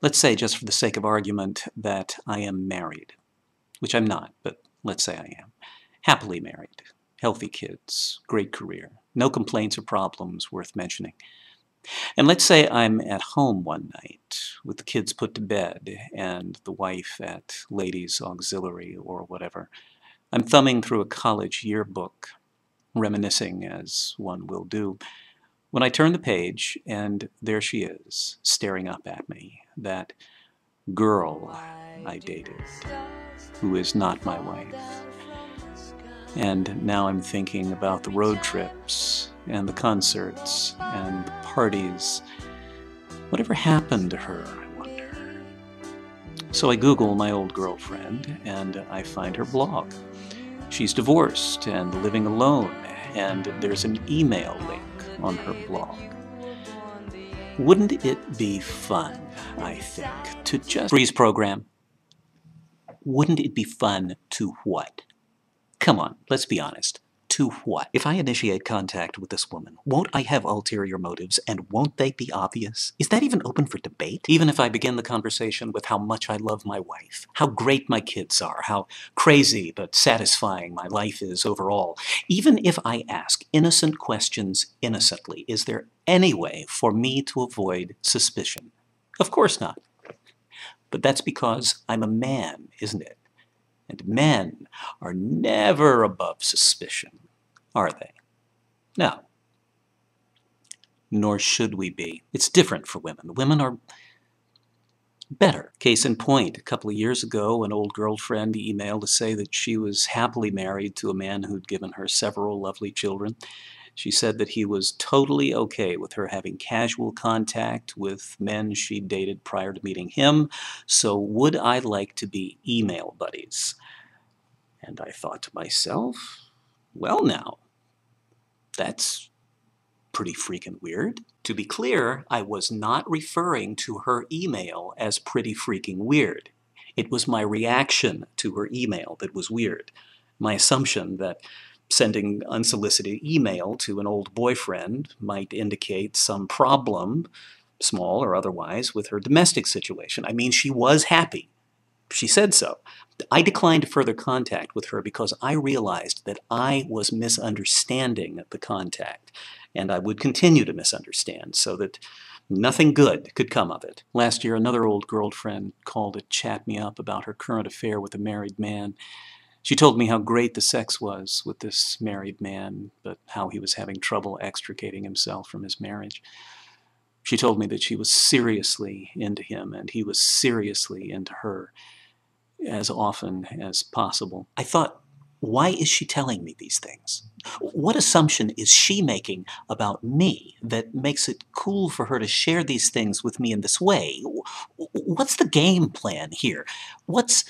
Let's say, just for the sake of argument, that I am married, which I'm not, but let's say I am. Happily married, healthy kids, great career, no complaints or problems worth mentioning. And let's say I'm at home one night with the kids put to bed and the wife at ladies' auxiliary or whatever. I'm thumbing through a college yearbook, reminiscing as one will do, when I turn the page and there she is, staring up at me, that girl I dated, who is not my wife. And now I'm thinking about the road trips and the concerts and the parties. Whatever happened to her, I wonder? So I Google my old girlfriend and I find her blog. She's divorced and living alone, and there's an email link on her blog. Wouldn't it be fun, I think, to just freeze program? Wouldn't it be fun to what? Come on, let's be honest. To what? If I initiate contact with this woman, won't I have ulterior motives, and won't they be obvious? Is that even open for debate? Even if I begin the conversation with how much I love my wife, how great my kids are, how crazy but satisfying my life is overall, even if I ask innocent questions innocently, is there any way for me to avoid suspicion? Of course not. But that's because I'm a man, isn't it? And men are never above suspicion, are they? No. Nor should we be. It's different for women. Women are better. Case in point, a couple of years ago, an old girlfriend emailed to say that she was happily married to a man who'd given her several lovely children. She said that he was totally okay with her having casual contact with men she'd dated prior to meeting him, so would I like to be email buddies? And I thought to myself, well now, that's pretty freaking weird. To be clear, I was not referring to her email as pretty freaking weird. It was my reaction to her email that was weird. My assumption that sending unsolicited email to an old boyfriend might indicate some problem, small or otherwise, with her domestic situation. I mean, she was happy. She said so. I declined further contact with her because I realized that I was misunderstanding the contact, and I would continue to misunderstand so that nothing good could come of it. Last year, another old girlfriend called to chat me up about her current affair with a married man. She told me how great the sex was with this married man, but how he was having trouble extricating himself from his marriage. She told me that she was seriously into him, and he was seriously into her, as often as possible. I thought, why is she telling me these things? What assumption is she making about me that makes it cool for her to share these things with me in this way? What's the game plan here? What's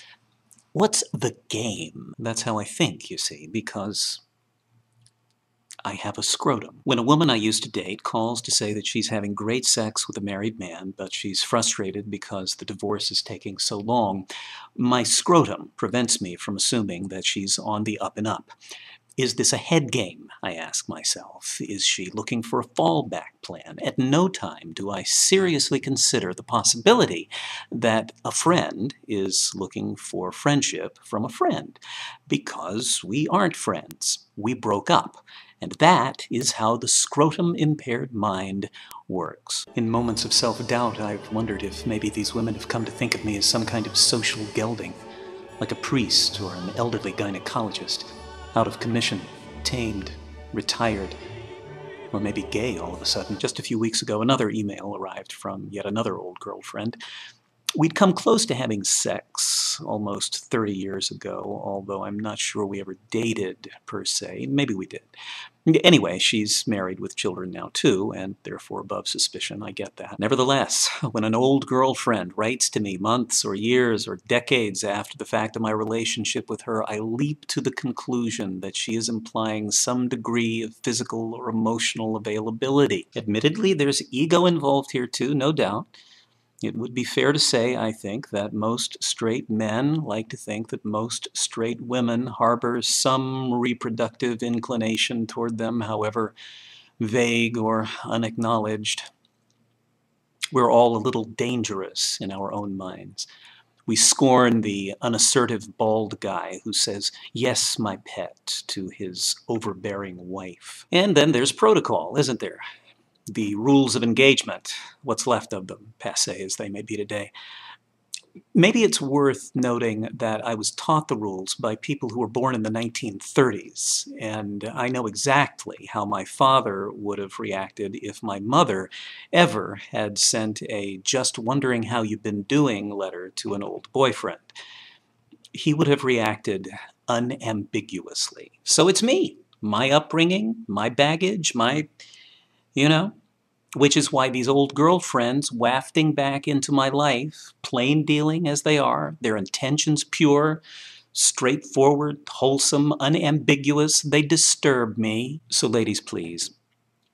the game? That's how I think, you see, because I have a scrotum. When a woman I used to date calls to say that she's having great sex with a married man, but she's frustrated because the divorce is taking so long, my scrotum prevents me from assuming that she's on the up and up. Is this a head game, I ask myself? Is she looking for a fallback plan? At no time do I seriously consider the possibility that a friend is looking for friendship from a friend, because we aren't friends. We broke up. And that is how the scrotum-impaired mind works. In moments of self-doubt, I've wondered if maybe these women have come to think of me as some kind of social gelding, like a priest or an elderly gynecologist, out of commission, tamed, retired, or maybe gay all of a sudden. Just a few weeks ago, another email arrived from yet another old girlfriend. We'd come close to having sex almost 30 years ago, although I'm not sure we ever dated, per se. Maybe we did. Anyway, she's married with children now, too, and therefore above suspicion. I get that. Nevertheless, when an old girlfriend writes to me months or years or decades after the fact of my relationship with her, I leap to the conclusion that she is implying some degree of physical or emotional availability. Admittedly, there's ego involved here, too, no doubt. It would be fair to say, I think, that most straight men like to think that most straight women harbor some reproductive inclination toward them, however vague or unacknowledged. We're all a little dangerous in our own minds. We scorn the unassertive bald guy who says, "Yes, my pet," to his overbearing wife. And then there's protocol, isn't there? The rules of engagement, what's left of them, passé as they may be today. Maybe it's worth noting that I was taught the rules by people who were born in the 1930s, and I know exactly how my father would have reacted if my mother ever had sent a "just wondering how you've been doing" letter to an old boyfriend. He would have reacted unambiguously. So it's me, my upbringing, my baggage, which is why these old girlfriends wafting back into my life, plain dealing as they are, their intentions pure, straightforward, wholesome, unambiguous, they disturb me. So ladies, please,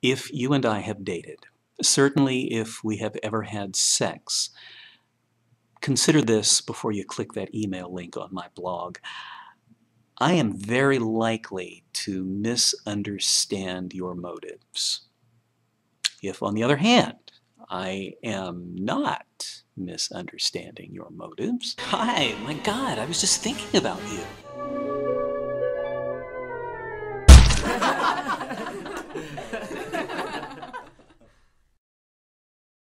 if you and I have dated, certainly if we have ever had sex, consider this before you click that email link on my blog. I am very likely to misunderstand your motives. If, on the other hand, I am not misunderstanding your motives, hi, my God, I was just thinking about you.